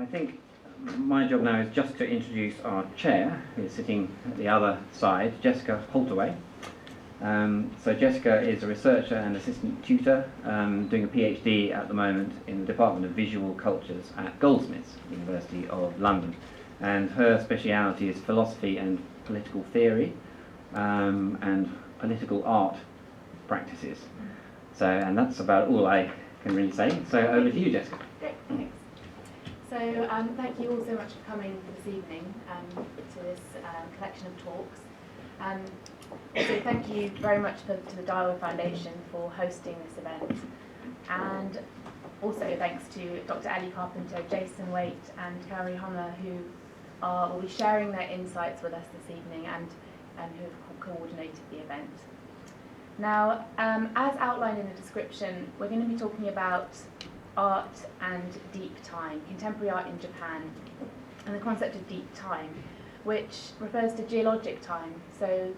I think my job now is just to introduce our chair, who's sitting at the other side, Jessica Holtaway. So Jessica is a researcher and assistant tutor doing a PhD at the moment in the Department of Visual Cultures at Goldsmiths, University of London. And her speciality is philosophy and political theory and political art practices. So, and that's about all I can really say. So over to you, Jessica. Great, thanks. So thank you all so much for coming this evening to this collection of talks. So thank you very much to the Daiichi Foundation for hosting this event. And also thanks to Dr. Ali Carpenter, Jason Waite and Hikaru Fuji, who will be sharing their insights with us this evening and who have coordinated the event. Now, as outlined in the description, we're going to be talking about art and deep time, contemporary art in Japan, and the concept of deep time, which refers to geologic time. So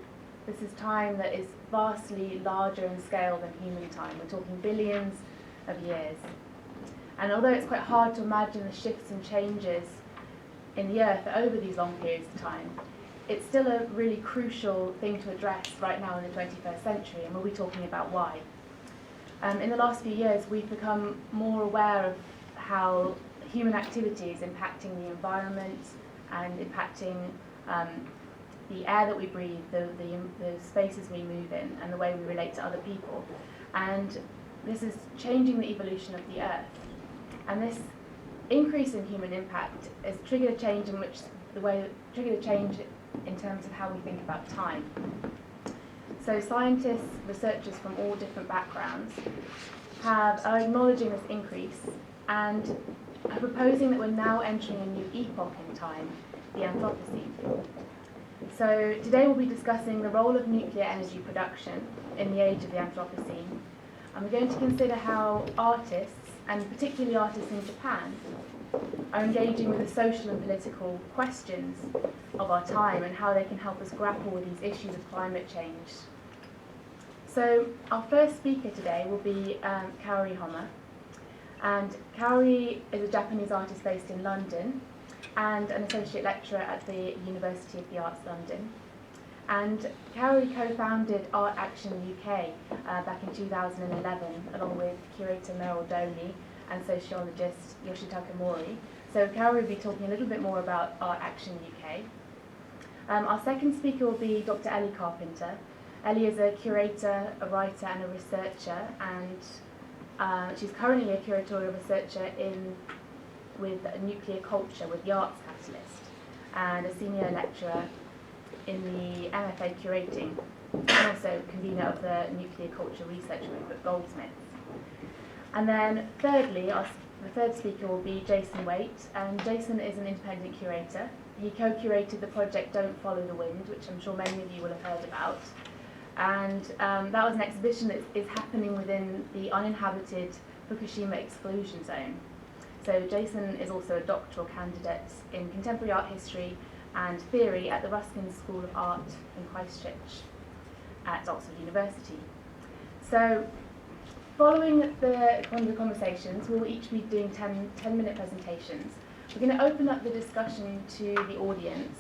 this is time that is vastly larger in scale than human time. We're talking billions of years. And although it's quite hard to imagine the shifts and changes in the Earth over these long periods of time, it's still a really crucial thing to address right now in the 21st century, and we'll be talking about why. In the last few years, we've become more aware of how human activity is impacting the environment and impacting the air that we breathe, the spaces we move in, and the way we relate to other people. And this is changing the evolution of the Earth. And this increase in human impact has triggered a change in terms of how we think about time. So scientists, researchers from all different backgrounds are acknowledging this increase and are proposing that we're now entering a new epoch in time, the Anthropocene. So today we'll be discussing the role of nuclear energy production in the age of the Anthropocene. And we're going to consider how artists, and particularly artists in Japan, are engaging with the social and political questions of our time and how they can help us grapple with these issues of climate change. So our first speaker today will be Hikaru Fuji. And Hikaru is a Japanese artist based in London and an associate lecturer at the University of the Arts London. And Hikaru co-founded Art Action UK back in 2011 along with curator Meryl Doney and sociologist Yoshitaka Mori. So Hikaru will be talking a little bit more about Art Action UK. Our second speaker will be Dr. Ali Carpenter. Ellie is a curator, a writer and a researcher, and she's currently a curatorial researcher with nuclear culture with the Arts Catalyst, and a senior lecturer in the MFA curating, and also convener of the Nuclear Culture Research Group at Goldsmiths. And then thirdly, the third speaker will be Jason Waite, and Jason is an independent curator. He co-curated the project Don't Follow the Wind, which I'm sure many of you will have heard about. And that was an exhibition that is happening within the uninhabited Fukushima Exclusion Zone. So Jason is also a doctoral candidate in contemporary art history and theory at the Ruskin School of Art in Christchurch at Oxford University. So following the conversations, we'll each be doing 10-minute presentations. We're going to open up the discussion to the audience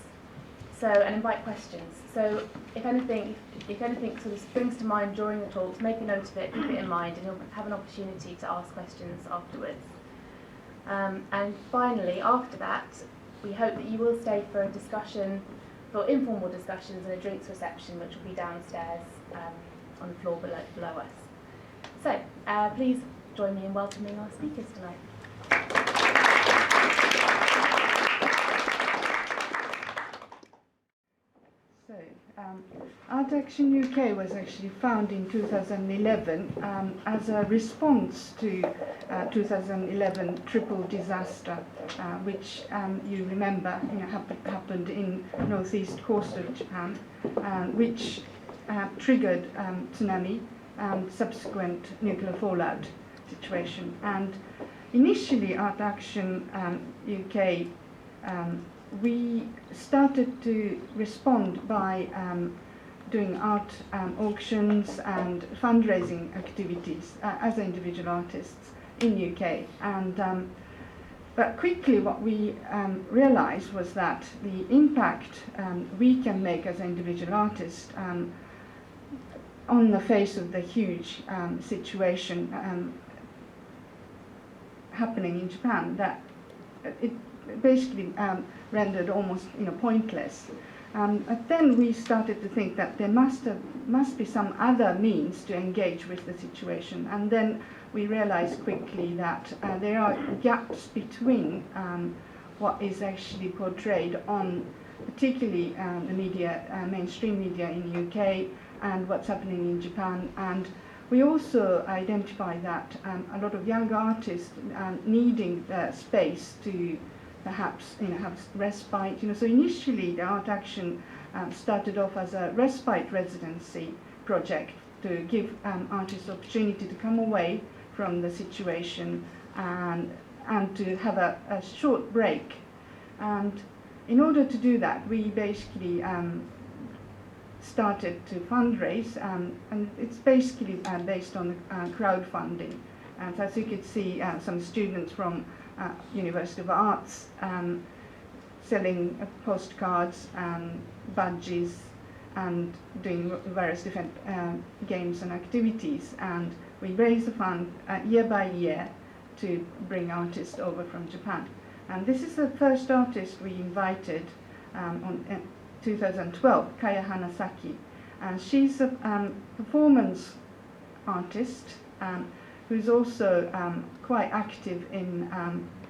and invite questions. So if anything sort of springs to mind during the talks, make a note of it, keep it in mind, and you'll have an opportunity to ask questions afterwards. And finally, after that, we hope that you will stay for a discussion, for informal discussions and a drinks reception, which will be downstairs on the floor below us. So please join me in welcoming our speakers tonight. So, Art Action UK was actually founded in 2011 as a response to 2011 triple disaster, which you remember happened in northeast coastal Japan, which triggered tsunami and subsequent nuclear fallout situation. And initially, Art Action UK we started to respond by doing art auctions and fundraising activities as individual artists in UK. And But quickly what we realized was that the impact we can make as individual artists on the face of the huge situation happening in Japan, that it basically rendered almost pointless. But then we started to think that there must be some other means to engage with the situation, and then we realized quickly that there are gaps between what is actually portrayed on particularly the media, mainstream media in the UK, and what's happening in Japan. And we also identify that a lot of young artists needing the space to perhaps have respite. So initially the Art Action started off as a respite residency project to give artists opportunity to come away from the situation and to have a short break. And in order to do that, we basically started to fundraise, and it's basically based on crowdfunding. And as you could see, some students from University of Arts selling postcards and badges and doing various different games and activities, and we raise the fund year by year to bring artists over from Japan. And this is the first artist we invited on 2012, Kaya Hanasaki, and she's a performance artist who's also quite active in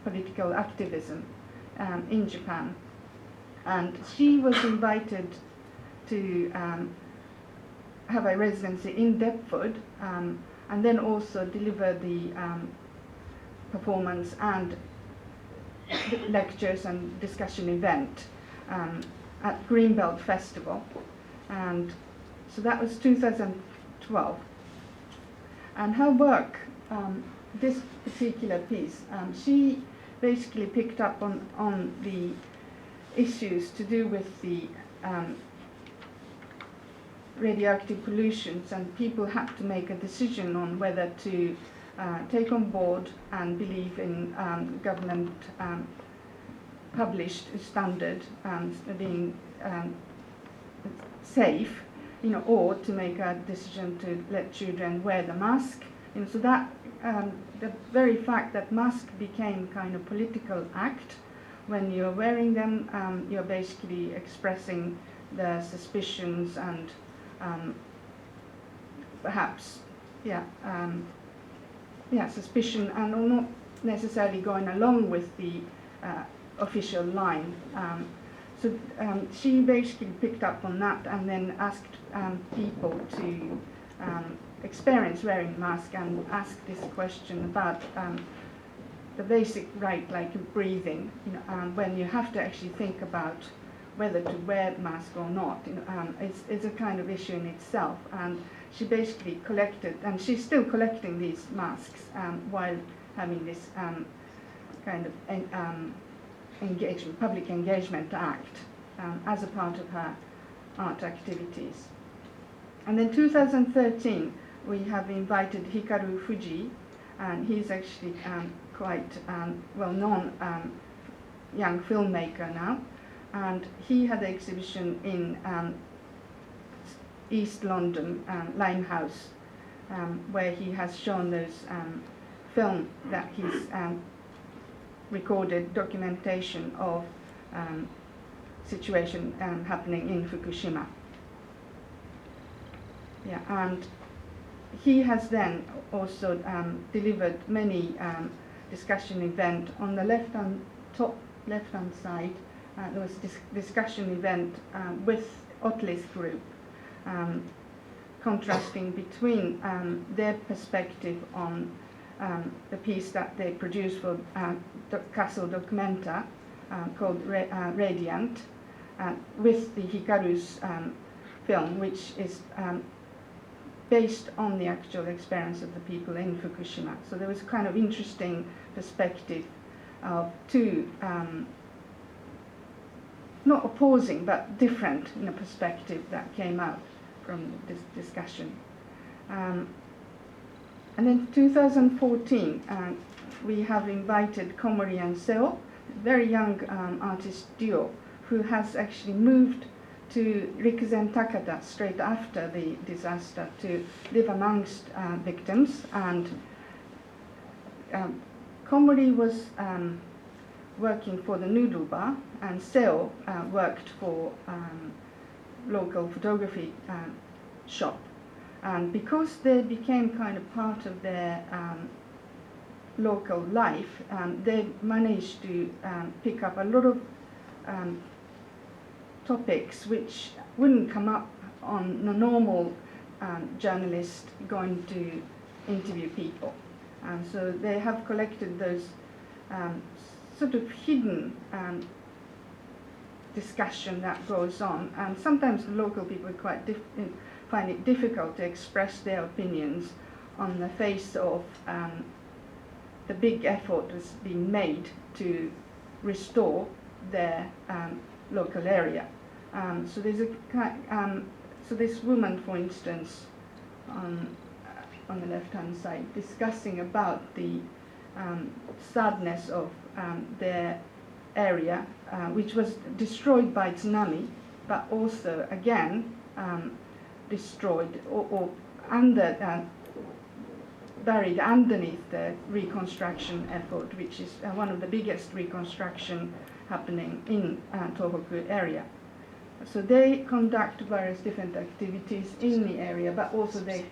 political activism in Japan. And she was invited to have a residency in Deptford and then also deliver the performance and lectures and discussion event at Greenbelt Festival. And so that was 2012. And her work, this particular piece, she basically picked up on the issues to do with the radioactive pollutions, and people had to make a decision on whether to take on board and believe in government published standard being safe, or to make a decision to let children wear the mask. So that the very fact that mask became kind of political act, when you're wearing them, you're basically expressing the suspicions and perhaps, suspicion, and not necessarily going along with the official line. So she basically picked up on that and then asked people to experience wearing a mask and ask this question about the basic right, like breathing, when you have to actually think about whether to wear a mask or not. It's a kind of issue in itself. And she basically collected, and she's still collecting these masks while having this kind of engagement, public engagement act as a part of her art activities. And then 2013, we have invited Hikaru Fuji, and he's actually quite well-known young filmmaker now. And he had an exhibition in East London, Limehouse, where he has shown those film that he's recorded documentation of situation happening in Fukushima. And he has then also delivered many discussion events. On the top left-hand side, there was this discussion event with Otley's group, contrasting between their perspective on the piece that they produced for Castle Documenta called Radiant, with the Hikaru's film, which is based on the actual experience of the people in Fukushima. So there was a kind of interesting perspective of two, not opposing, but different perspective that came out from this discussion. And then 2014, we have invited Komori and Seo, a very young artist duo, who has actually moved to Rikuzen Takata straight after the disaster to live amongst victims. And Komori was working for the noodle bar, and Seo worked for local photography shop. And because they became kind of part of their local life, they managed to pick up a lot of topics which wouldn't come up on a normal journalist going to interview people. And so they have collected those sort of hidden discussion that goes on, and sometimes the local people quite find it difficult to express their opinions on the face of the big effort that's being made to restore their local area. So there's so this woman, for instance, on the left-hand side, discussing about the sadness of their area, which was destroyed by tsunami, but also again destroyed or buried underneath the reconstruction effort, which is one of the biggest reconstruction happening in Tohoku area. So they conduct various different activities in the area, but also they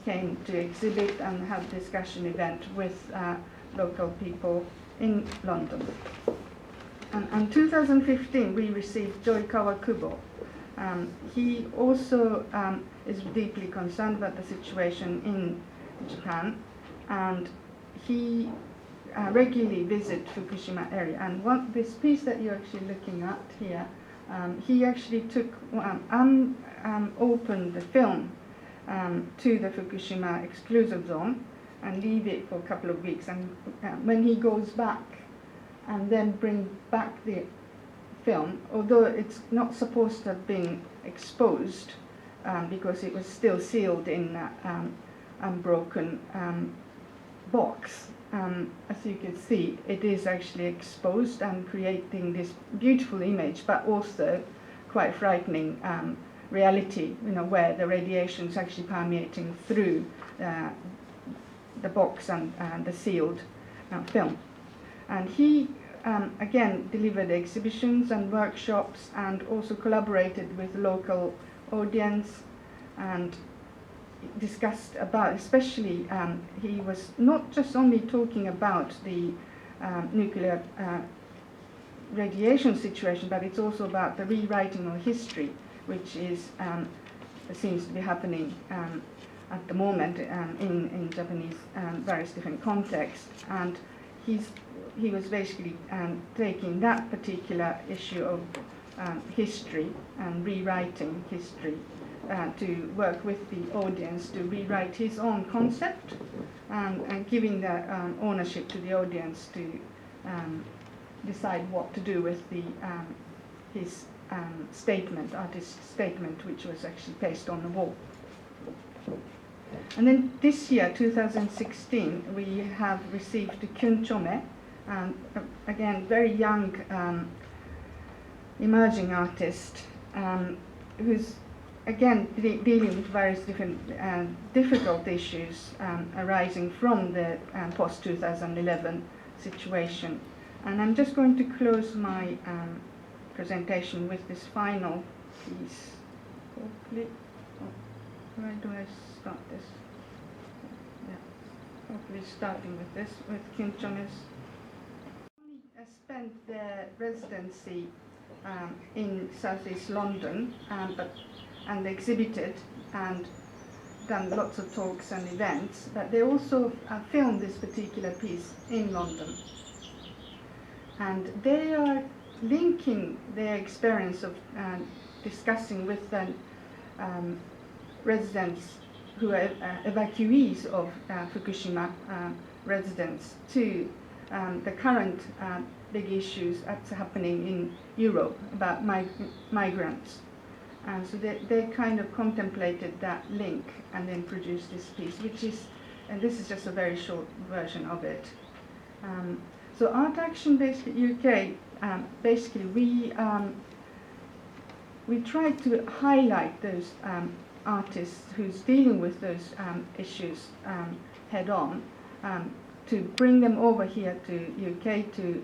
came to exhibit and have discussion event with local people in London. And 2015 we received Joy Kawakubo. He also is deeply concerned about the situation in Japan, and he regularly visits Fukushima area. And this piece that you're actually looking at here, he actually took opened the film to the Fukushima Exclusion Zone and leave it for a couple of weeks. And when he goes back and then bring back the film, although it's not supposed to have been exposed because it was still sealed in unbroken box, as you can see, it is actually exposed and creating this beautiful image, but also quite frightening reality, where the radiation is actually permeating through the box and the sealed film. And he again delivered exhibitions and workshops, and also collaborated with local audience and discussed about, especially he was not just only talking about the nuclear radiation situation, but it's also about the rewriting of history, which is seems to be happening at the moment in Japanese various different contexts. And he was basically taking that particular issue of history and rewriting history to work with the audience to rewrite his own concept, and giving the ownership to the audience to decide what to do with his statement, artist's statement, which was actually pasted on the wall. And then this year, 2016, we have received Kyun Chome, again, very young emerging artist, who's again dealing with various different difficult issues arising from the post-2011 situation. And I'm just going to close my presentation with this final piece. Hopefully, where do I start this? Yeah, hopefully starting with this, with Kyun Chome's. Spent their residency in Southeast London, and exhibited and done lots of talks and events, but they also filmed this particular piece in London. And they are linking their experience of discussing with the residents who are evacuees of Fukushima residents to the current big issues that's happening in Europe about migrants. And so they kind of contemplated that link and then produced this piece, which is, and this is just a very short version of it, So Art Action UK, basically we try to highlight those artists who's dealing with those issues head on, to bring them over here to UK to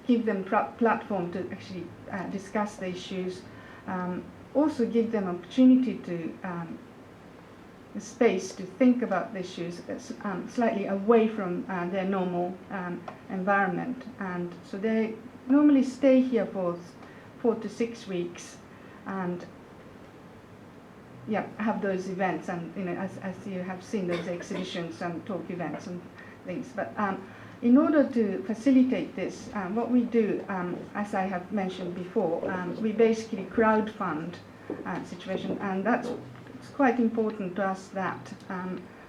give them platform to actually discuss the issues, also give them opportunity to space to think about the issues slightly away from their normal environment. And so they normally stay here for 4 to 6 weeks and have those events, and as you have seen, those exhibitions and talk events and things. But in order to facilitate this, what we do, as I have mentioned before, we basically crowdfund situation, and it's quite important to us that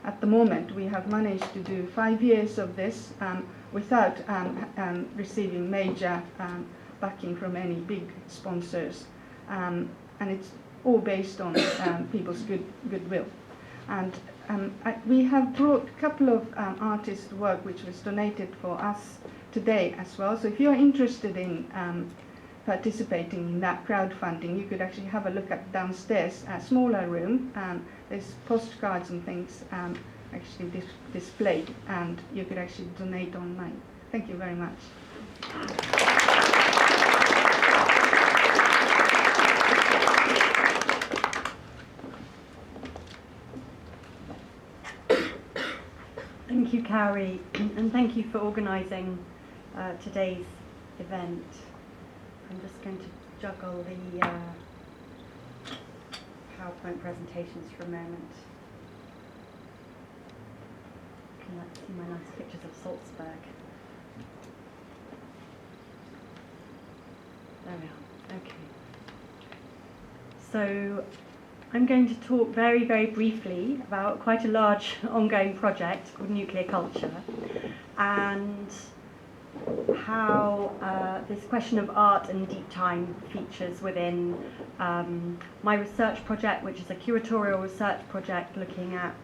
at the moment we have managed to do 5 years of this without receiving major backing from any big sponsors, and it's all based on people's goodwill. And we have brought a couple of artists' work which was donated for us today as well. So if you're interested in participating in that crowdfunding, you could actually have a look at downstairs, a smaller room. There's postcards and things actually displayed, and you could actually donate online. Thank you very much. Thank you, Kaori, and thank you for organising today's event. I'm just going to juggle the PowerPoint presentations for a moment. You can see my nice pictures of Salzburg. There we are. Okay. So I'm going to talk very, very briefly about quite a large ongoing project called Nuclear Culture, and how this question of art and deep time features within my research project, which is a curatorial research project looking at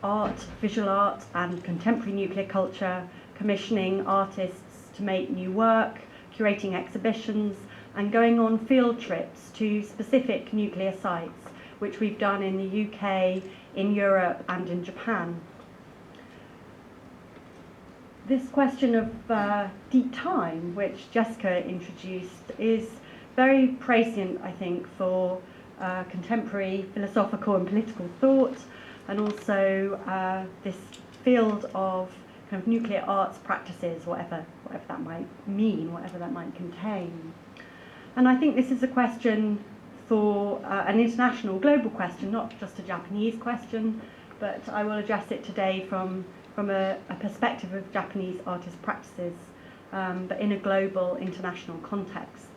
art, visual art and contemporary nuclear culture, commissioning artists to make new work, curating exhibitions, and going on field trips to specific nuclear sites, which we've done in the UK, in Europe and in Japan. This question of deep time, which Jessica introduced, is very prescient, I think, for contemporary philosophical and political thought, and also this field of kind of nuclear arts practices, whatever that might mean, whatever that might contain. And I think this is a question for an international, global question, not just a Japanese question, but I will address it today from a perspective of Japanese artist practices, but in a global, international context.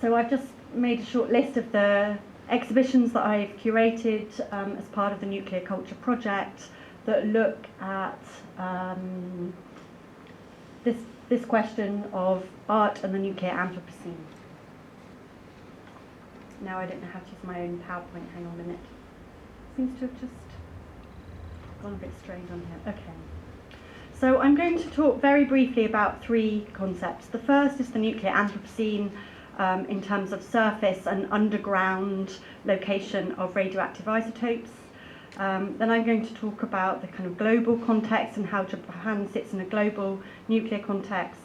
So I've just made a short list of the exhibitions that I've curated as part of the Nuclear Culture project that look at this question of art and the nuclear Anthropocene. Now I don't know how to use my own PowerPoint, hang on a minute. Seems to have just gone a bit strange on here. Okay. So I'm going to talk very briefly about 3 concepts. The first is the nuclear Anthropocene in terms of surface and underground location of radioactive isotopes. Then I'm going to talk about the kind of global context and how Japan sits in a global nuclear context.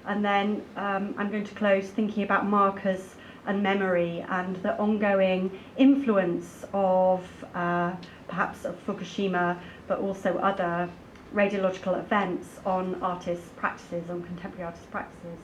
And then I'm going to close thinking about markers and memory and the ongoing influence of perhaps of Fukushima, but also other radiological events on artists' practices, on contemporary artists' practices.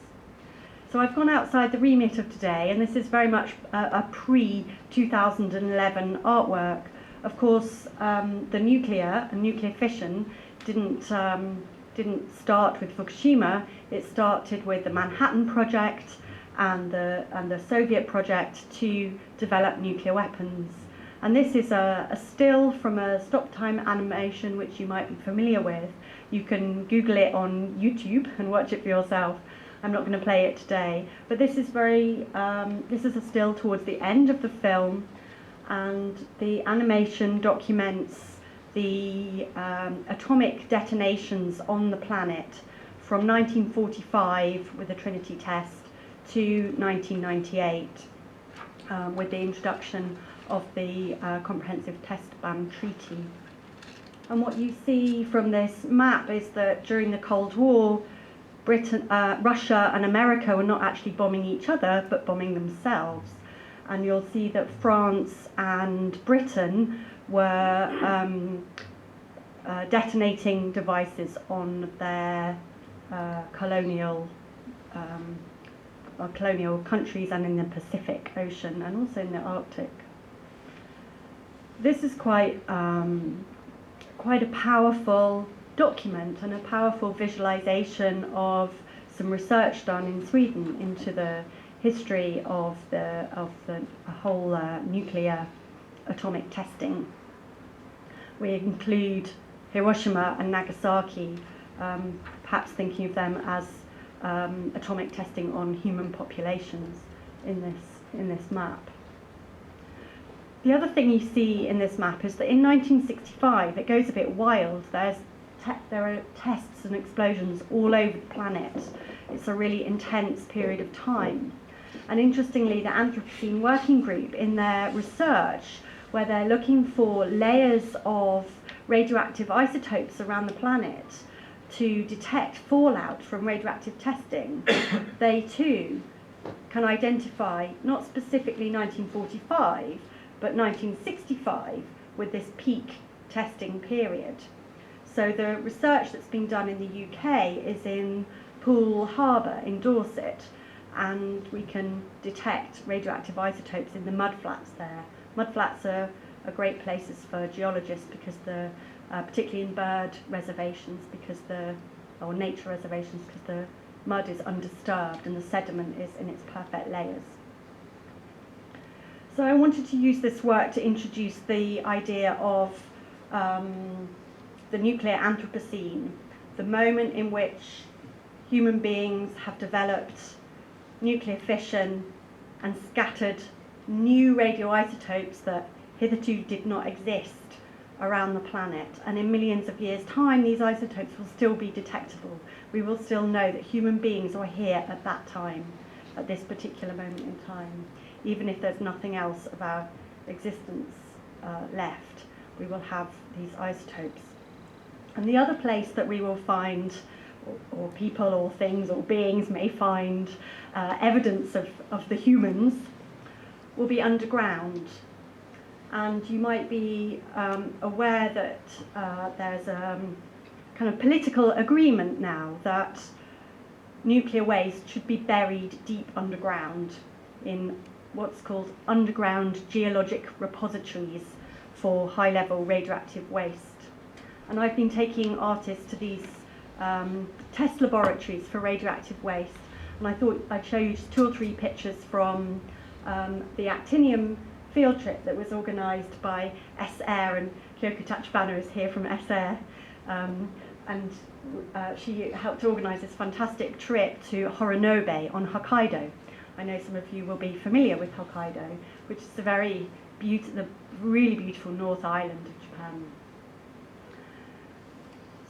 So I've gone outside the remit of today, and this is very much a pre-2011 artwork. Of course, the nuclear and nuclear fission didn't start with Fukushima. It started with the Manhattan Project and the Soviet project to develop nuclear weapons. And this is a still from a stop time animation which you might be familiar with. You can Google it on YouTube and watch it for yourself. I'm not going to play it today, but this is this is a still towards the end of the film, and the animation documents the atomic detonations on the planet from 1945 with the Trinity test to 1998 with the introduction of the Comprehensive Test Ban Treaty. And what you see from this map is that during the Cold War, Russia and America were not actually bombing each other, but bombing themselves. And you'll see that France and Britain were detonating devices on their colonial countries and in the Pacific Ocean and also in the Arctic. This is quite a powerful document and a powerful visualization of some research done in Sweden into the history of the whole nuclear atomic testing. We include Hiroshima and Nagasaki, perhaps thinking of them as atomic testing on human populations in this map. The other thing you see in this map is that in 1965 it goes a bit wild. There are tests and explosions all over the planet. It's a really intense period of time. And interestingly, the Anthropocene Working Group, in their research, where they're looking for layers of radioactive isotopes around the planet to detect fallout from radioactive testing, they too can identify not specifically 1945, but 1965 with this peak testing period. So the research that's been done in the UK is in Poole Harbour in Dorset, and we can detect radioactive isotopes in the mudflats there. Mudflats are great places for geologists because particularly in bird reservations, or nature reservations, because the mud is undisturbed and the sediment is in its perfect layers. So I wanted to use this work to introduce the idea of the nuclear Anthropocene, the moment in which human beings have developed nuclear fission and scattered new radioisotopes that hitherto did not exist around the planet. And in millions of years' time, these isotopes will still be detectable. We will still know that human beings were here at that time, at this particular moment in time. Even if there's nothing else of our existence left, we will have these isotopes. And the other place that we will find, or people or things or beings may find evidence of the humans, will be underground. And you might be aware that there's a kind of political agreement now that nuclear waste should be buried deep underground in what's called underground geologic repositories for high-level radioactive waste. And I've been taking artists to these test laboratories for radioactive waste, and I thought I'd show you just 2 or 3 pictures from the actinium field trip that was organised by SAIR, and Kyoko Tachibana is here from SAIR, and she helped organise this fantastic trip to Horonobe on Hokkaido. I know some of you will be familiar with Hokkaido, which is the really beautiful North Island of Japan.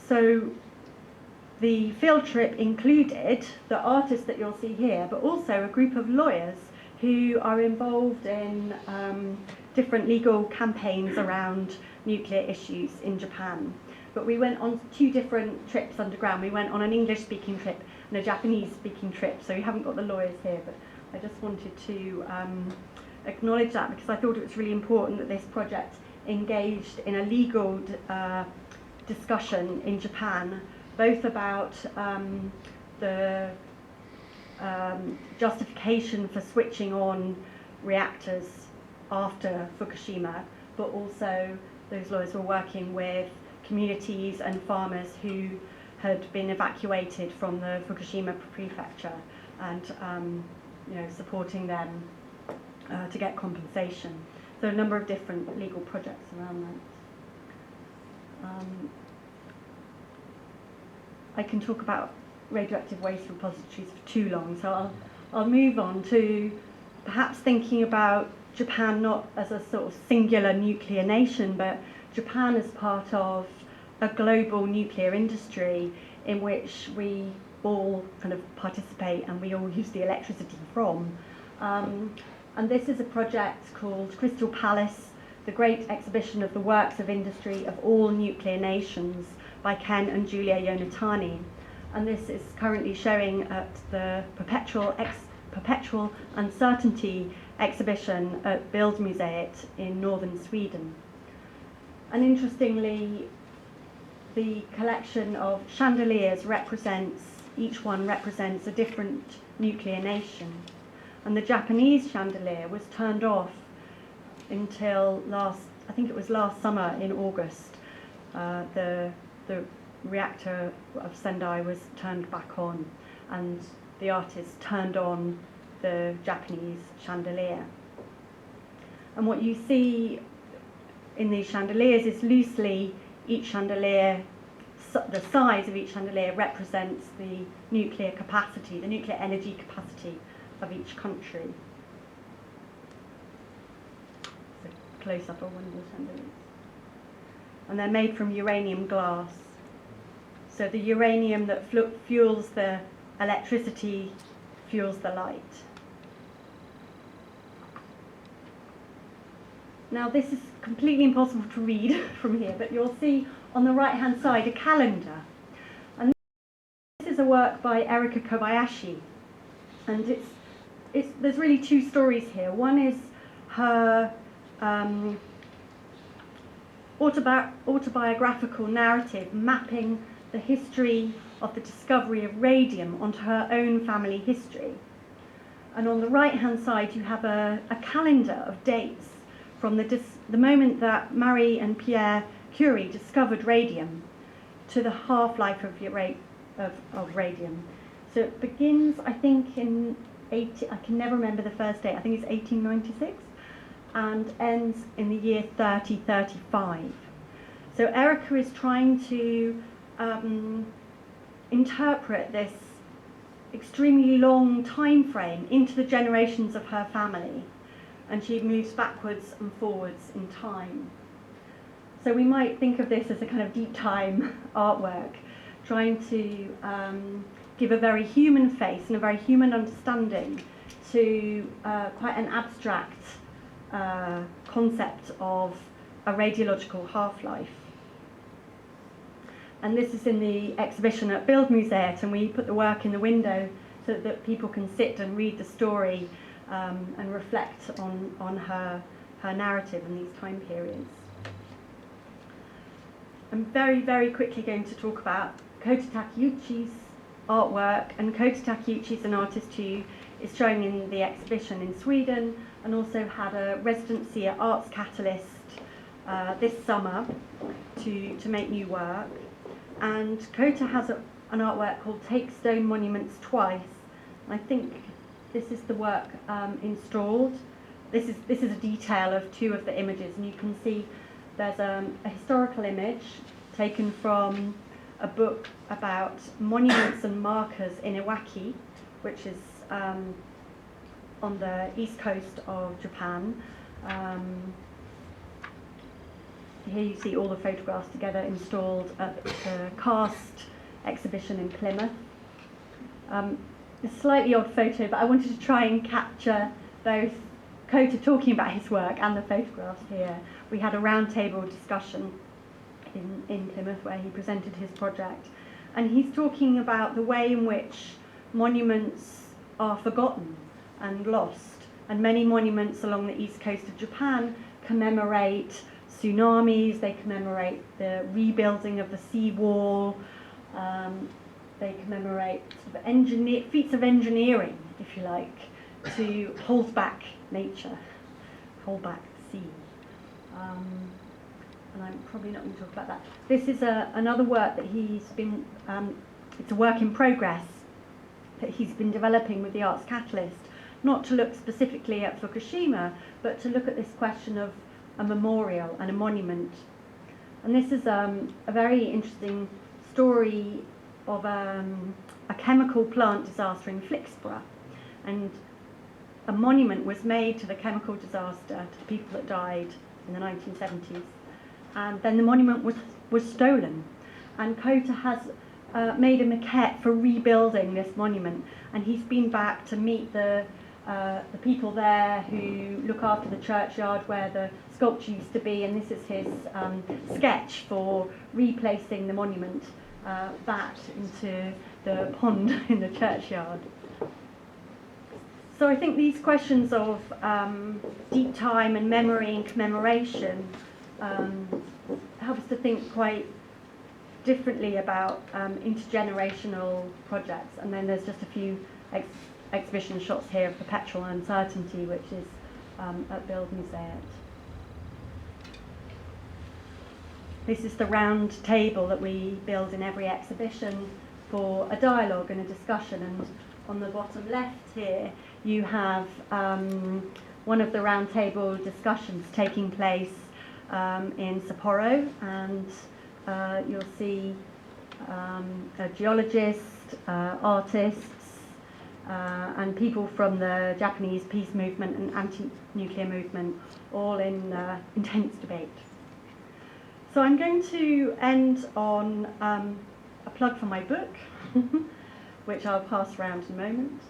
So the field trip included the artists that you'll see here, but also a group of lawyers who are involved in different legal campaigns around nuclear issues in Japan. But we went on 2 different trips underground. We went on an English-speaking trip and a Japanese-speaking trip, so you haven't got the lawyers here, but I just wanted to acknowledge that because I thought it was really important that this project engaged in a legal discussion in Japan, both about the justification for switching on reactors after Fukushima, but also those lawyers were working with communities and farmers who had been evacuated from the Fukushima prefecture and supporting them to get compensation. So a number of different legal projects around that. I can talk about radioactive waste repositories for too long, so I'll move on to perhaps thinking about Japan not as a sort of singular nuclear nation, but Japan is part of a global nuclear industry in which we all kind of participate and we all use the electricity from. And this is a project called Crystal Palace, the great exhibition of the works of industry of all nuclear nations by Ken and Julia Yonatani. And this is currently showing at the Perpetual Uncertainty exhibition at Bildmuseet in northern Sweden. And interestingly, the collection of chandeliers each one represents a different nuclear nation. And the Japanese chandelier was turned off until I think it was last summer in August. The reactor of Sendai was turned back on, and the artist turned on the Japanese chandelier. And what you see in these chandeliers is loosely each chandelier, the size of each chandelier represents the nuclear capacity, the nuclear energy capacity of each country. So close up of one of the chandeliers. And they're made from uranium glass. So the uranium that fuels the electricity fuels the light. Now this is completely impossible to read from here, but you'll see on the right hand side a calendar. And this is a work by Erika Kobayashi. And there's really two stories here. One is her autobiographical narrative mapping the history of the discovery of radium onto her own family history. And on the right hand side you have a calendar of dates from the moment that Marie and Pierre Curie discovered radium to the half-life of radium. So it begins, I think, I can never remember the first date, I think it's 1896, and ends in the year 3035. So Erika is trying to interpret this extremely long time frame into the generations of her family, and she moves backwards and forwards in time. So we might think of this as a kind of deep time artwork, trying to give a very human face and a very human understanding to quite an abstract concept of a radiological half-life. And this is in the exhibition at Bildmuseet, and we put the work in the window so that people can sit and read the story and reflect on her narrative in these time periods. I'm very, very quickly going to talk about Kota Takeuchi's artwork, and Kota Takeuchi is an artist who is showing in the exhibition in Sweden and also had a residency at Arts Catalyst this summer to make new work. And Kota has an artwork called Take Stone Monuments Twice. And I think this is the work installed. This is a detail of two of the images, and you can see there's a historical image taken from a book about monuments and markers in Iwaki, which is on the east coast of Japan. Here you see all the photographs together installed at the Cast exhibition in Plymouth. It's a slightly odd photo, but I wanted to try and capture both Kota talking about his work and the photographs here. We had a roundtable discussion in Plymouth where he presented his project, and he's talking about the way in which monuments are forgotten and lost, and many monuments along the east coast of Japan commemorate tsunamis, they commemorate the rebuilding of the seawall, they commemorate sort of feats of engineering, if you like, to hold back nature, hold back the sea. And I'm probably not going to talk about that. This is another work that he's been, it's a work in progress that he's been developing with the Arts Catalyst, not to look specifically at Fukushima, but to look at this question of a memorial and a monument. And this is a very interesting story of a chemical plant disaster in Flixborough. And a monument was made to the chemical disaster, to the people that died in the 1970s. and then the monument was stolen. And Kota has made a maquette for rebuilding this monument, and he's been back to meet the people there who look after the churchyard where the sculpture used to be, and this is his sketch for replacing the monument back into the pond in the churchyard. So I think these questions of deep time and memory and commemoration help us to think quite differently about intergenerational projects. And then there's just a few exhibition shots here of Perpetual Uncertainty, which is at Bildmuseet. This is the round table that we build in every exhibition for a dialogue and a discussion. And on the bottom left here, you have one of the round table discussions taking place in Sapporo, and you'll see a geologist, artists, and people from the Japanese peace movement and anti-nuclear movement, all in intense debate. So I'm going to end on a plug for my book, which I'll pass around in a moment,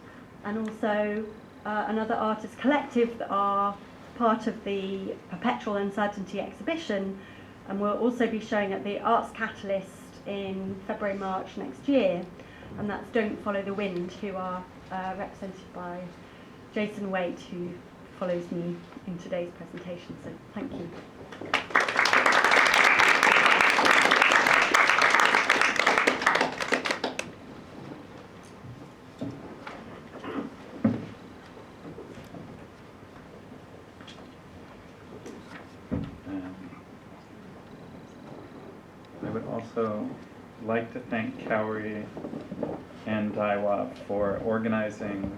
and also another artist collective that are part of the Perpetual Uncertainty exhibition, and we'll also be showing at the Arts Catalyst in February, March next year, and that's Don't Follow the Wind, who are represented by Jason Waite, who follows me in today's presentation. So thank you. I would also like to thank Kaori and Daiwa for organizing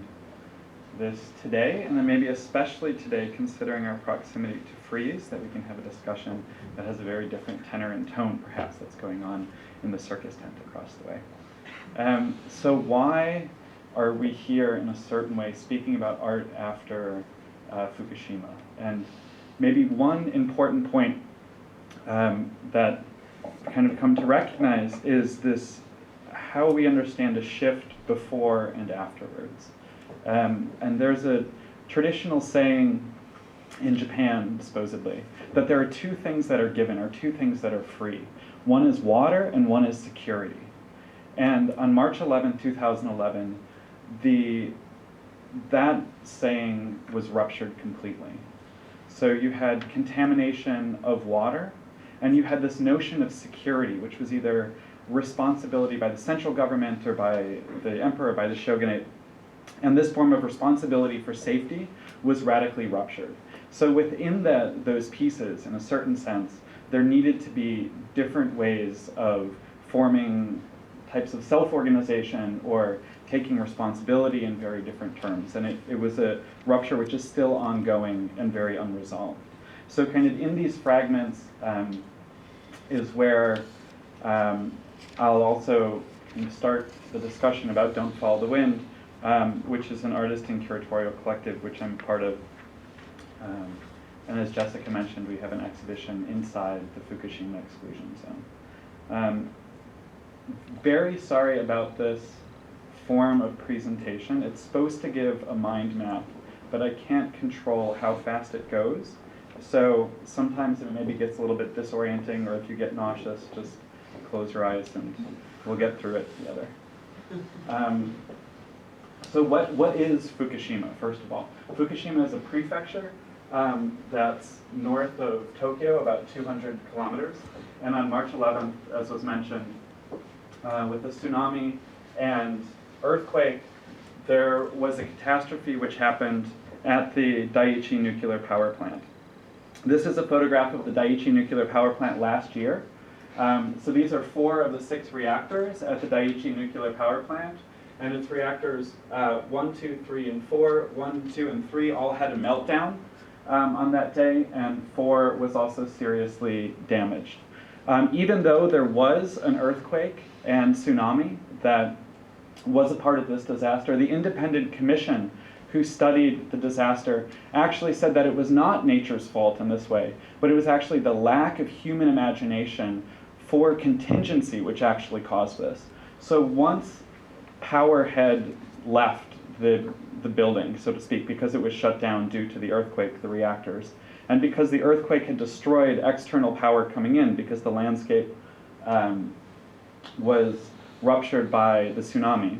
this today, and then maybe especially today, considering our proximity to Frieze, that we can have a discussion that has a very different tenor and tone, perhaps, that's going on in the circus tent across the way. So why are we here in a certain way speaking about art after Fukushima? And maybe one important point that kind of come to recognize is this, how we understand a shift before and afterwards. And there's a traditional saying in Japan, supposedly, that there are two things that are given, or two things that are free. One is water and one is security. And on March 11, 2011, that saying was ruptured completely. So you had contamination of water, and you had this notion of security, which was either responsibility by the central government or by the emperor, by the shogunate. And this form of responsibility for safety was radically ruptured. So within those pieces, in a certain sense, there needed to be different ways of forming types of self-organization or taking responsibility in very different terms. And it was a rupture which is still ongoing and very unresolved. So kind of in these fragments is where I'll also start the discussion about Don't Follow the Wind, which is an artist and curatorial collective which I'm part of. And as Jessica mentioned, we have an exhibition inside the Fukushima Exclusion Zone. Very sorry about this form of presentation. It's supposed to give a mind map, but I can't control how fast it goes. So sometimes it maybe gets a little bit disorienting, or if you get nauseous, just close your eyes and we'll get through it together. So what is Fukushima, first of all? Fukushima is a prefecture that's north of Tokyo, about 200 kilometers. And on March 11th, as was mentioned, with the tsunami and earthquake, there was a catastrophe which happened at the Daiichi nuclear power plant. This is a photograph of the Daiichi nuclear power plant last year. So these are 4 of the 6 reactors at the Daiichi nuclear power plant. And its reactors 1, 2, 3, and 4, 1, 2, and 3 all had a meltdown on that day, and 4 was also seriously damaged. Even though there was an earthquake and tsunami that was a part of this disaster, the independent commission who studied the disaster actually said that it was not nature's fault in this way, but it was actually the lack of human imagination for contingency which actually caused this. So once power had left the building, so to speak, because it was shut down due to the earthquake, the reactors, and because the earthquake had destroyed external power coming in, because the landscape was ruptured by the tsunami,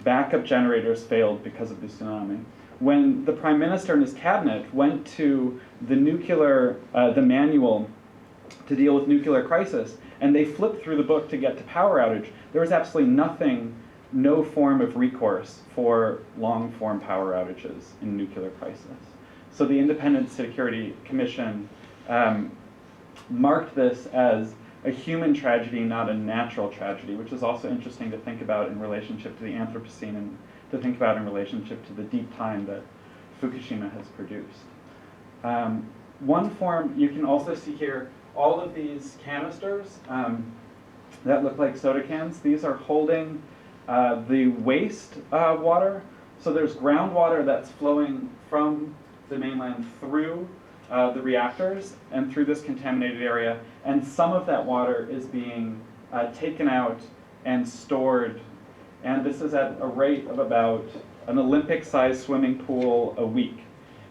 backup generators failed because of the tsunami. When the Prime Minister and his cabinet went to the manual to deal with nuclear crisis, and they flipped through the book to get to power outage, there was absolutely no form of recourse for long-form power outages in nuclear crisis. So the Independent Security Commission marked this as a human tragedy, not a natural tragedy, which is also interesting to think about in relationship to the Anthropocene and to think about in relationship to the deep time that Fukushima has produced. One form, you can also see here, all of these canisters that look like soda cans, these are holding the waste water. So there's groundwater that's flowing from the mainland through the reactors and through this contaminated area, and some of that water is being taken out and stored, and this is at a rate of about an Olympic-sized swimming pool a week.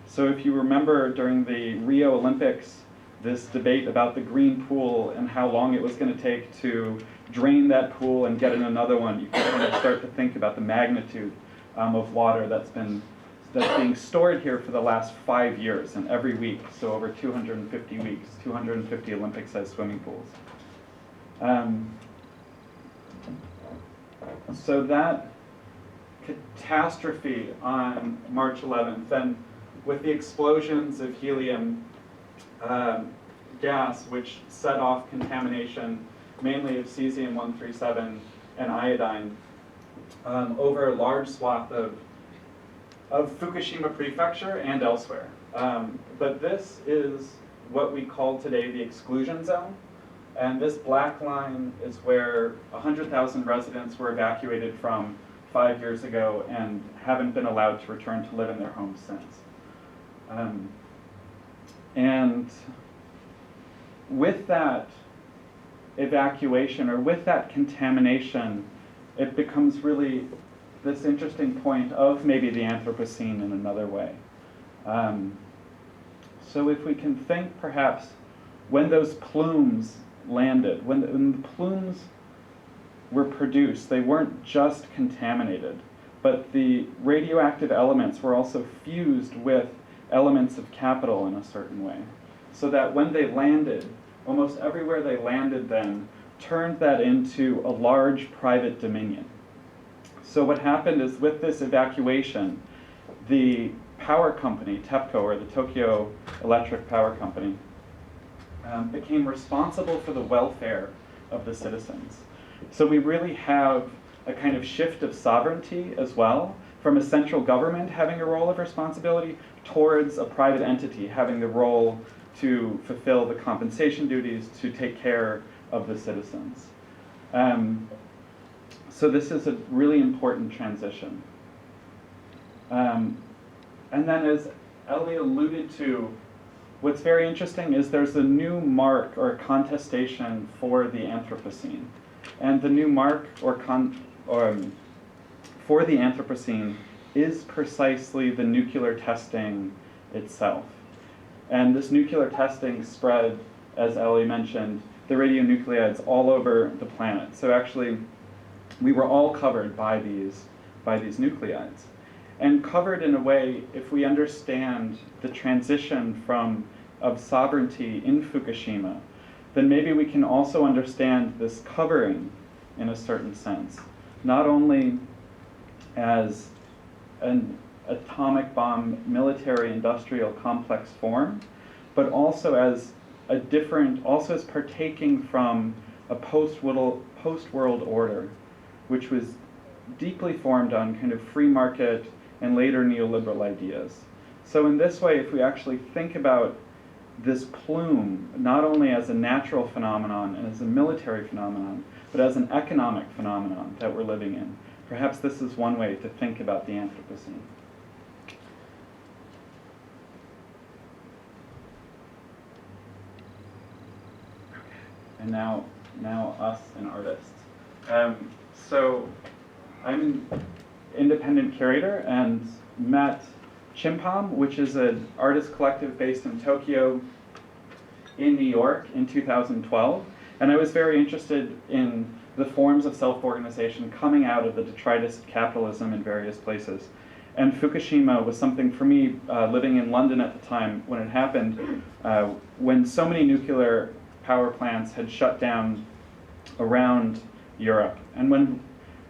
So if you remember during the Rio Olympics, this debate about the green pool and how long it was going to take to drain that pool and get in another one, you can kind of start to think about the magnitude of water that's being stored here for the last 5 years, and every week, so over 250 weeks, 250 Olympic-sized swimming pools. So that catastrophe on March 11th, and with the explosions of helium gas, which set off contamination, mainly of cesium-137 and iodine, over a large swath of Fukushima Prefecture and elsewhere. But this is what we call today the Exclusion Zone. And this black line is where 100,000 residents were evacuated from 5 years ago and haven't been allowed to return to live in their homes since. And with that evacuation, or with that contamination, it becomes really this interesting point of maybe the Anthropocene in another way. So if we can think perhaps when those plumes landed, when the plumes were produced, they weren't just contaminated, but the radioactive elements were also fused with elements of capital in a certain way. So that when they landed, almost everywhere they landed then turned that into a large private dominion. So what happened is with this evacuation, the power company, TEPCO, or the Tokyo Electric Power Company, became responsible for the welfare of the citizens. So we really have a kind of shift of sovereignty as well, from a central government having a role of responsibility towards a private entity having the role to fulfill the compensation duties to take care of the citizens. So this is a really important transition. And then as Ellie alluded to, what's very interesting is there's a new mark or contestation for the Anthropocene. And the new mark for the Anthropocene is precisely the nuclear testing itself. And this nuclear testing spread, as Ellie mentioned, the radionuclides all over the planet. So actually, we were all covered by these nuclides. And covered in a way, if we understand the transition of sovereignty in Fukushima, then maybe we can also understand this covering in a certain sense, not only as an atomic bomb military industrial complex form, but also as also as partaking from a post-world order, which was deeply formed on kind of free market and later neoliberal ideas. So in this way, if we actually think about this plume, not only as a natural phenomenon and as a military phenomenon, but as an economic phenomenon that we're living in, perhaps this is one way to think about the Anthropocene. and now us and artists. So I'm an independent curator and met Chimpam, which is an artist collective based in Tokyo, in New York in 2012. And I was very interested in the forms of self-organization coming out of the detritus of capitalism in various places. And Fukushima was something for me, living in London at the time when it happened, when so many nuclear power plants had shut down around Europe, and when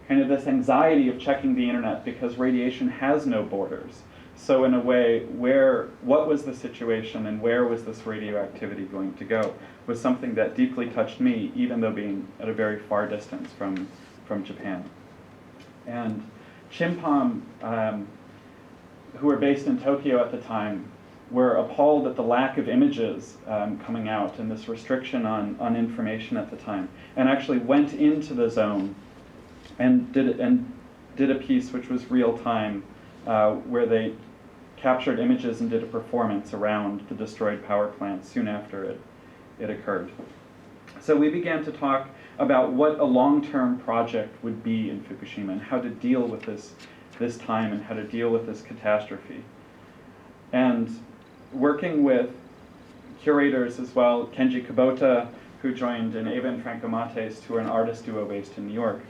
kind of this anxiety of checking the internet because radiation has no borders. So in a way, what was the situation and where was this radioactivity going to go was something that deeply touched me, even though being at a very far distance from Japan. And Chimpam, who were based in Tokyo at the time, were appalled at the lack of images coming out and this restriction on information at the time, and actually went into the zone and did a piece which was real time, where they captured images and did a performance around the destroyed power plant soon after it occurred. So we began to talk about what a long-term project would be in Fukushima and how to deal with this time and how to deal with this catastrophe. And working with curators as well, Kenji Kubota, who joined, and Eva and Franco Mates, who are an artist duo based in New York,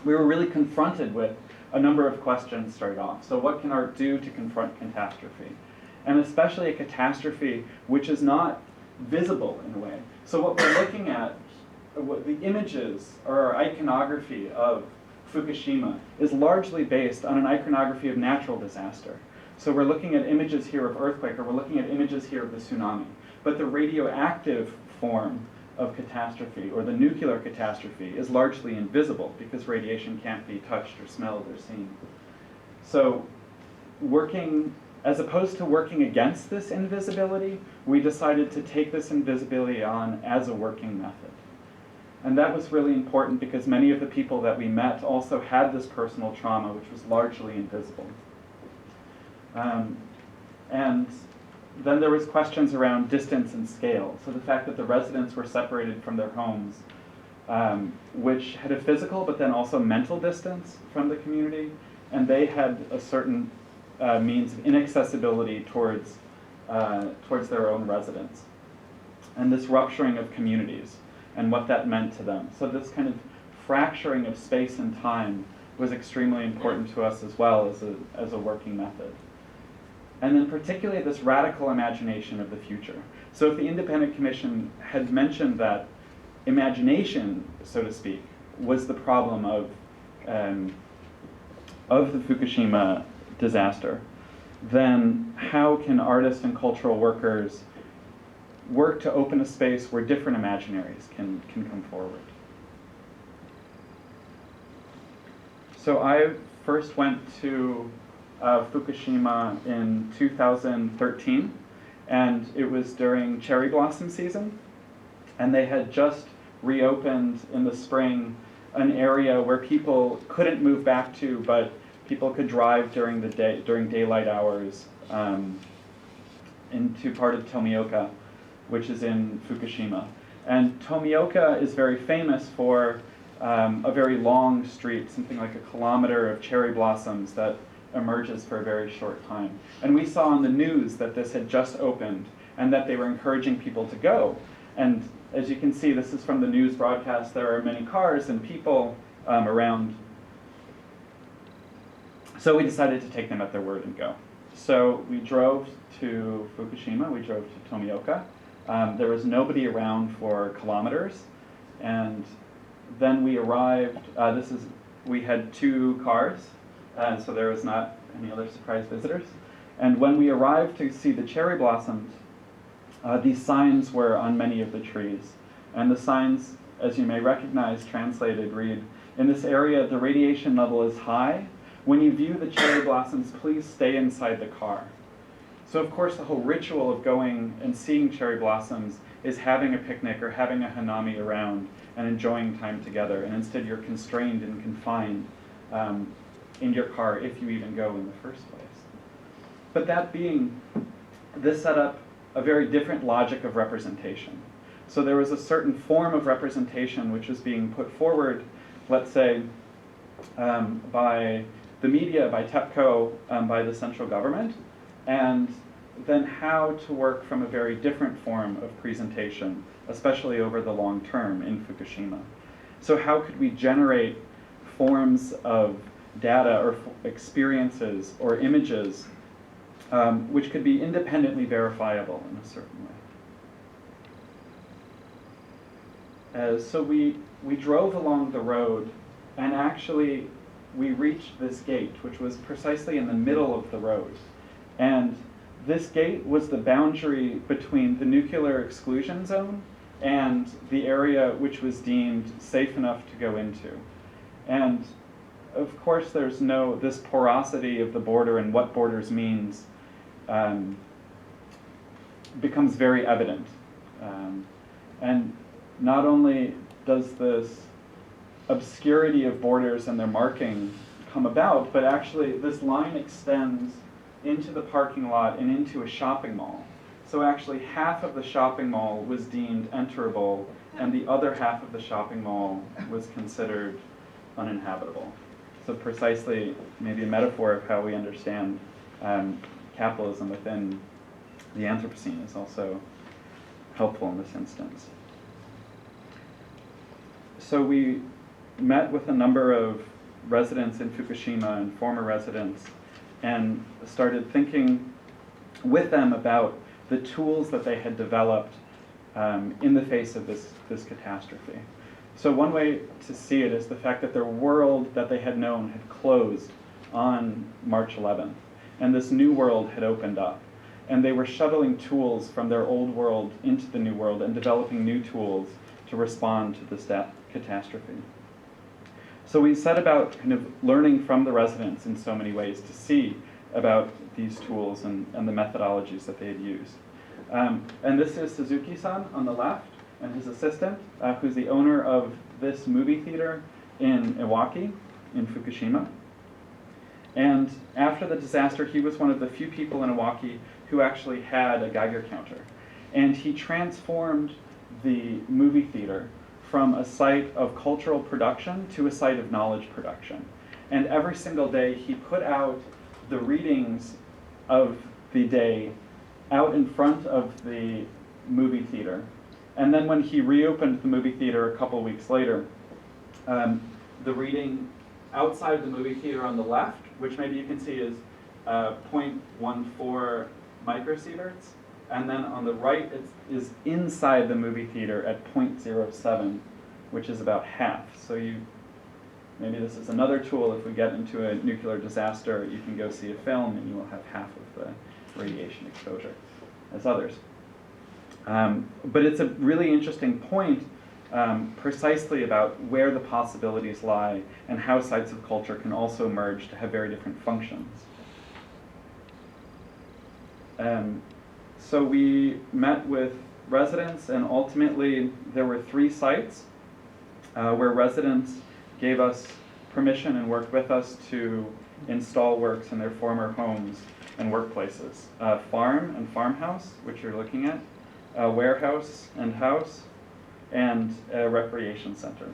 we were really confronted with a number of questions straight off. So what can art do to confront catastrophe? And especially a catastrophe which is not visible in a way. So what we're looking at, what the images or our iconography of Fukushima is largely based on an iconography of natural disaster. So we're looking at images here of earthquake, or we're looking at images here of the tsunami. But the radioactive form of catastrophe, or the nuclear catastrophe, is largely invisible because radiation can't be touched or smelled or seen. So as opposed to working against this invisibility, we decided to take this invisibility on as a working method. And that was really important because many of the people that we met also had this personal trauma, which was largely invisible. And then there was questions around distance and scale. So the fact that the residents were separated from their homes, which had a physical but then also mental distance from the community, and they had a certain means of inaccessibility towards their own residents. And this rupturing of communities and what that meant to them. So this kind of fracturing of space and time was extremely important to us as well as a working method. And then particularly this radical imagination of the future. So if the Independent Commission had mentioned that imagination, so to speak, was the problem of the Fukushima disaster, then how can artists and cultural workers work to open a space where different imaginaries can come forward? So I first went to Fukushima in 2013, and it was during cherry blossom season, and they had just reopened in the spring an area where people couldn't move back to, but people could drive during the day, during daylight hours, into part of Tomioka, which is in Fukushima. And Tomioka is very famous for a very long street, something like a kilometer of cherry blossoms that emerges for a very short time. And we saw on the news that this had just opened and that they were encouraging people to go. And as you can see, this is from the news broadcast, there are many cars and people around. So we decided to take them at their word and go. So we drove to Fukushima, we drove to Tomioka. There was nobody around for kilometers. And then we arrived, we had 2 cars, so there was not any other surprise visitors. And when we arrived to see the cherry blossoms, these signs were on many of the trees. And the signs, as you may recognize, translated, read, "In this area, the radiation level is high. When you view the cherry blossoms, please stay inside the car." So of course, the whole ritual of going and seeing cherry blossoms is having a picnic or having a hanami around and enjoying time together. And instead, you're constrained and confined in your car if you even go in the first place. But that being, this set up a very different logic of representation. So there was a certain form of representation which was being put forward, let's say, by the media, by TEPCO, by the central government, and then how to work from a very different form of presentation, especially over the long term in Fukushima. So how could we generate forms of data or experiences or images which could be independently verifiable in a certain way? So we drove along the road, and actually we reached this gate, which was precisely in the middle of the road. And this gate was the boundary between the nuclear exclusion zone and the area which was deemed safe enough to go into. And of course there's this porosity of the border and what borders means becomes very evident. And not only does this obscurity of borders and their marking come about, but actually this line extends into the parking lot and into a shopping mall. So actually half of the shopping mall was deemed enterable, and the other half of the shopping mall was considered uninhabitable. So precisely maybe a metaphor of how we understand capitalism within the Anthropocene is also helpful in this instance. So we met with a number of residents in Fukushima and former residents and started thinking with them about the tools that they had developed in the face of this catastrophe. So one way to see it is the fact that their world that they had known had closed on March 11th, and this new world had opened up. And they were shuttling tools from their old world into the new world and developing new tools to respond to this catastrophe. So we set about kind of learning from the residents in so many ways to see about these tools and the methodologies that they had used. And this is Suzuki-san on the left, and his assistant, who's the owner of this movie theater in Iwaki, in Fukushima. And after the disaster, he was one of the few people in Iwaki who actually had a Geiger counter. And he transformed the movie theater from a site of cultural production to a site of knowledge production. And every single day, he put out the readings of the day out in front of the movie theater. And then when he reopened the movie theater a couple weeks later, the reading outside the movie theater on the left, which maybe you can see is 0.14 microsieverts, and then on the right it is inside the movie theater at 0.07, which is about half. So maybe this is another tool. If we get into a nuclear disaster, you can go see a film and you will have half of the radiation exposure as others. But it's a really interesting point precisely about where the possibilities lie and how sites of culture can also merge to have very different functions. So we met with residents, and ultimately there were 3 sites where residents gave us permission and worked with us to install works in their former homes and workplaces. Farm and farmhouse, which you're looking at, a warehouse and house, and a recreation center.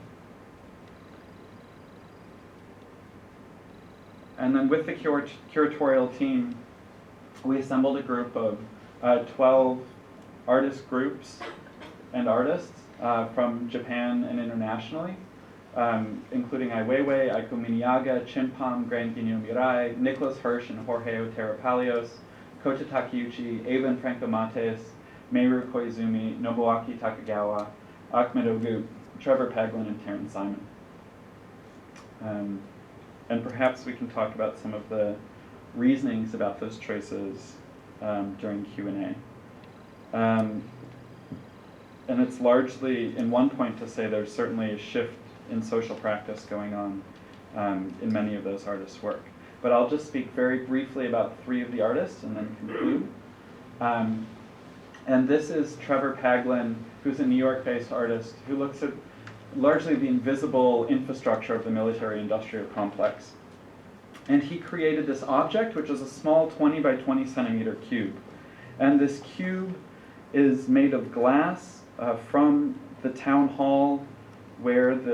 And then with the curatorial team, we assembled a group of 12 artist groups and artists from Japan and internationally, including Ai Weiwei, Aiko Miniyaga, Chimpam, Grand Guignol Mirai, Nicholas Hirsch and Jorge Otero Palios, Kota Takeuchi, Ava and Franco Mates, Meru Koizumi, Nobuaki Takagawa, Ahmed Ogu, Trevor Paglin, and Terrence Simon. And perhaps we can talk about some of the reasonings about those choices during Q&A. And it's largely, in one point, to say there's certainly a shift in social practice going on in many of those artists' work. But I'll just speak very briefly about 3 of the artists and then conclude. And this is Trevor Paglin, who's a New York-based artist who looks at largely the invisible infrastructure of the military-industrial complex. And he created this object, which is a small 20 by 20 centimeter cube. And this cube is made of glass from the town hall where of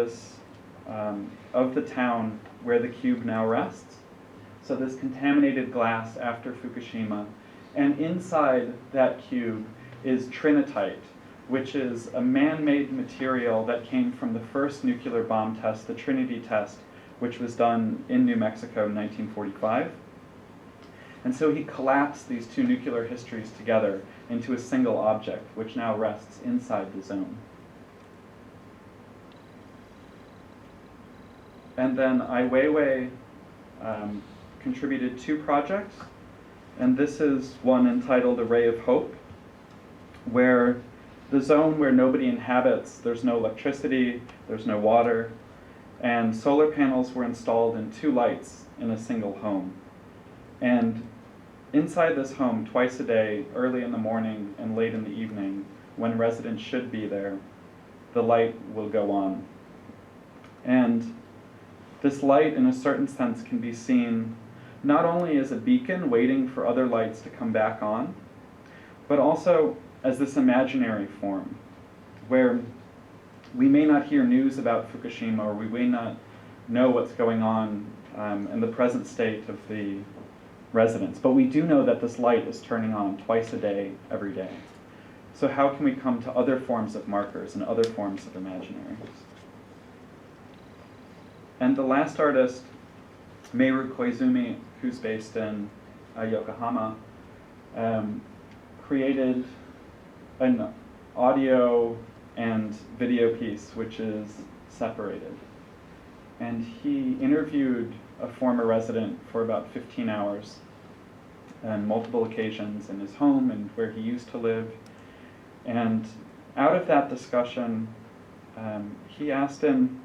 the town where the cube now rests. So this contaminated glass after Fukushima. And inside that cube is trinitite, which is a man-made material that came from the first nuclear bomb test, the Trinity test, which was done in New Mexico in 1945. And so he collapsed these two nuclear histories together into a single object, which now rests inside the zone. And then Ai Weiwei contributed 2 projects, and this is one entitled A Ray of Hope, where the zone where nobody inhabits, there's no electricity, there's no water, and solar panels were installed in 2 lights in a single home. And inside this home, twice a day, early in the morning and late in the evening, when residents should be there, the light will go on. And this light, in a certain sense, can be seen not only as a beacon waiting for other lights to come back on, but also as this imaginary form, where we may not hear news about Fukushima, or we may not know what's going on in the present state of the residents, but we do know that this light is turning on twice a day, every day. So how can we come to other forms of markers and other forms of imaginaries? And the last artist, Meru Koizumi, who's based in Yokohama, created an audio and video piece which is separated. And he interviewed a former resident for about 15 hours on multiple occasions in his home and where he used to live. And out of that discussion, he asked him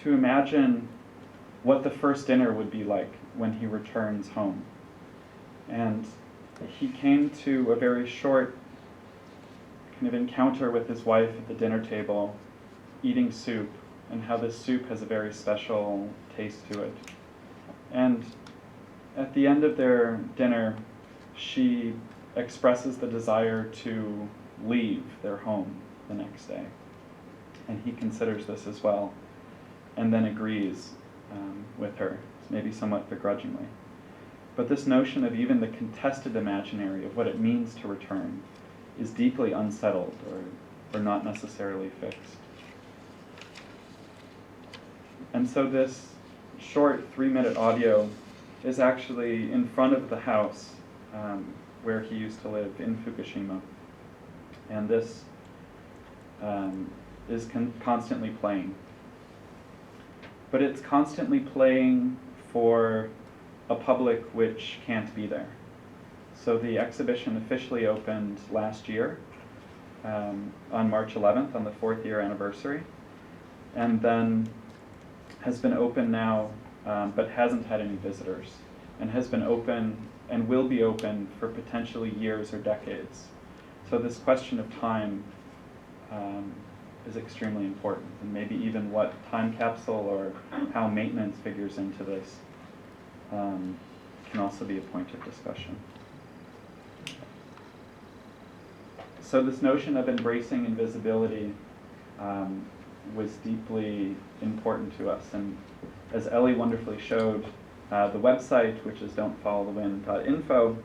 to imagine what the first dinner would be like when he returns home. And he came to a very short kind of encounter with his wife at the dinner table, eating soup, and how this soup has a very special taste to it. And at the end of their dinner, she expresses the desire to leave their home the next day. And he considers this as well, and then agrees with her, maybe somewhat begrudgingly. But this notion of even the contested imaginary of what it means to return is deeply unsettled or not necessarily fixed. And so this short 3-minute audio is actually in front of the house where he used to live in Fukushima. And this is constantly playing. But it's constantly playing for a public which can't be there. So the exhibition officially opened last year on March 11th, on the 4th year anniversary, and then has been open now, but hasn't had any visitors, and has been open and will be open for potentially years or decades. So this question of time is extremely important, and maybe even what time capsule or how maintenance figures into this can also be a point of discussion. So this notion of embracing invisibility was deeply important to us, and as Ellie wonderfully showed, the website, which is don'tfollowthewind.info,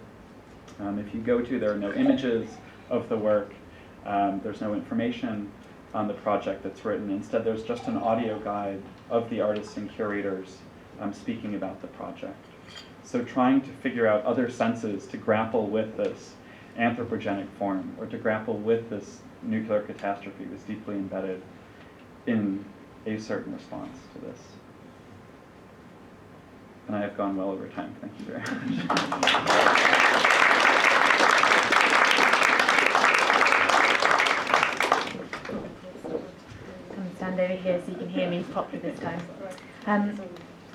if you go to, there are no images of the work, there's no information on the project that's written. Instead, there's just an audio guide of the artists and curators speaking about the project. So trying to figure out other senses to grapple with this anthropogenic form, or to grapple with this nuclear catastrophe, was deeply embedded in a certain response to this. And I have gone well over time. Thank you very much. Stand over here so you can hear me properly this time.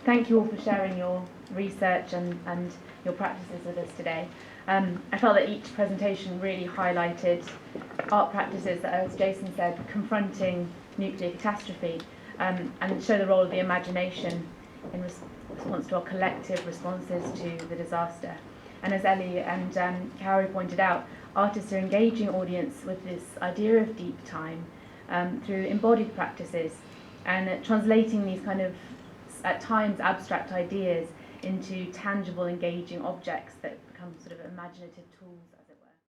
Thank you all for sharing your research and your practices with us today. I felt that each presentation really highlighted art practices that, as Jason said, confronting nuclear catastrophe and show the role of the imagination in response to our collective responses to the disaster. And as Ellie and Hikaru pointed out, artists are engaging audience with this idea of deep time through embodied practices and translating these kind of, at times, abstract ideas into tangible, engaging objects that become sort of imaginative tools.